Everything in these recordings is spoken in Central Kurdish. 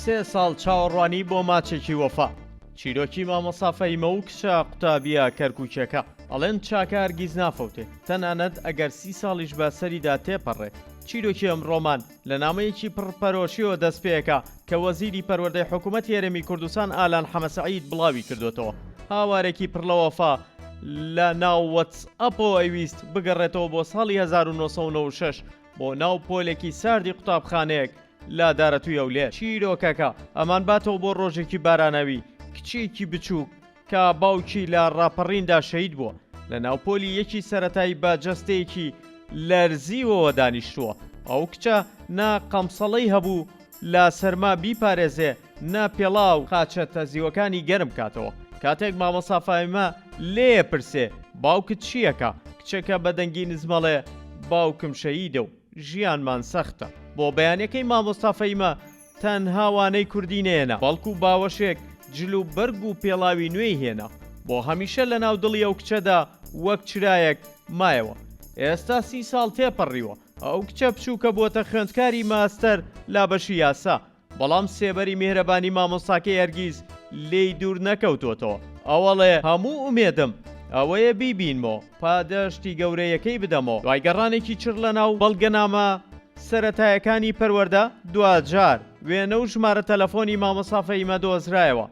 3 ساڵ چاوەڕوانی بۆ ماچێکی وەفا. چیرۆکی مامۆستا فەیمە و کچە قوتابیە کەرکووچەکە ئەڵێن چاکە هەرگیز نافەوتێ، تەنانەت ئەگەر 30 ساڵیش بە سەریدا تێپەڕێ. چیرۆکی ئەمڕۆمان لە نامەیەکی پڕپەرۆشیەوە دەست پێیەکە کە وەزیری پەروەردەی حکوومەتی هەرێمی کوردستان ئالان حەمەسەعید بڵاوی کردوێتەوە. هاوارێکی پڕ لە وەفا لە ناو وەتسئەپەوە ئەویست بگەڕێتەوە بۆ ساڵی 1996 بۆ ناو پۆلێکی ساردی قوتابخانەیەک لا دارەتووی ئەولێر. چیرۆکەکە ئەمان باتەوە بۆ ڕۆژێکی بارانەوی کچێکی بچووک کە باوکی لە ڕاپەڕیندا شەهید بووە لە ناوپۆلی یەکی سەرەتایی بە جەستەیەکی لەرزیوەوە دانیشتووە. ئەو کچە نا قەمسەڵەی هەبوو لە سەرما بیپارێزێ نا پێڵاو قاچە تەزیوەکانی گەرم کاتەوە. کاتێک مامۆستا فەیمە لێ پرسێ باوکت چیەکە؟ کچەکە بەدەنگی نزمەڵێ باوکم شەهیدە و ژیانمان سەختە. بۆ بەیانەکەی مامۆستا فەیمە تەنها وانەی کوردی نێنا بەڵکو باوەشێک جل و بەرگ و پێڵاوی نوێی هێنا بۆ هەمیشە لە ناو دڵی ئەو کچەدا وەک چرایەک مایەوە. ئێستا 30 ساڵ تێپەڕیوە. ئەو کچە بچووکە بۆتە خوێندکاری ماستەر لا بەشی یاسا، بەڵام سێبەری میهرەبانی مامۆستاکەی هەرگیز لێی دوور نەکەوتوتەوە. ئەوەڵێ هەموو ئومێدم ئەوەیە بیبینمەوە پادەشتی گەورەیەکەی بدەمەوە. دوای گەڕانێکی چڕ لە ناو بەڵگەنامە سەرەتایەکانی پەروەردە دوجار وێنە و ژمارە تەلەفۆنی مامۆستا فەیمە دۆزرایەوە.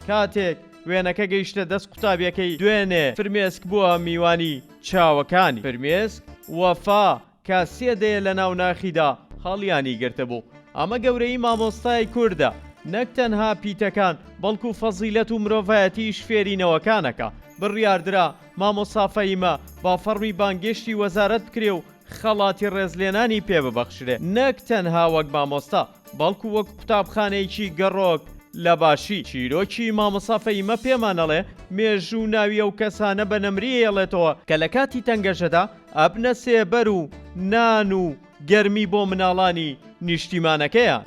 کاتێک وێنەکە گەیشتە دەست قوتابیەکەی دوێنێ فرمێسک بووە میوانی چاوەکانی. فرمێسک وەفا کە سێدەیە لە ناو ناخیدا هەڵیانی گرتە بوو. ئەمە گەورەی مامۆستای کووردە، نەک تەنها پیتەکان بەڵکو فەزیلەت و مرۆڤایەتیش فێرینەوەکانەکە. بڕیاردرا مامۆستا فەیمە با فەرمی بانگێشتی وەزارەت بکرێ و خەڵاتی ڕێزلێنانی پێ ببەخشرێ، نەک تەنها وەک مامۆستا بەڵکو وەک قوتابخانەیەکی گەڕۆک لە باشی. چیرۆکی مامۆستا فەیمە پێمانەڵێ مێژوو ناوی ئەو کەسانە بە نەمریەڵێتەوە کە لە کاتی تەنگەشەدا ئەبنە سێبەر و نان و گەرمی بۆ مناڵانی نیشتیمانەکەیان.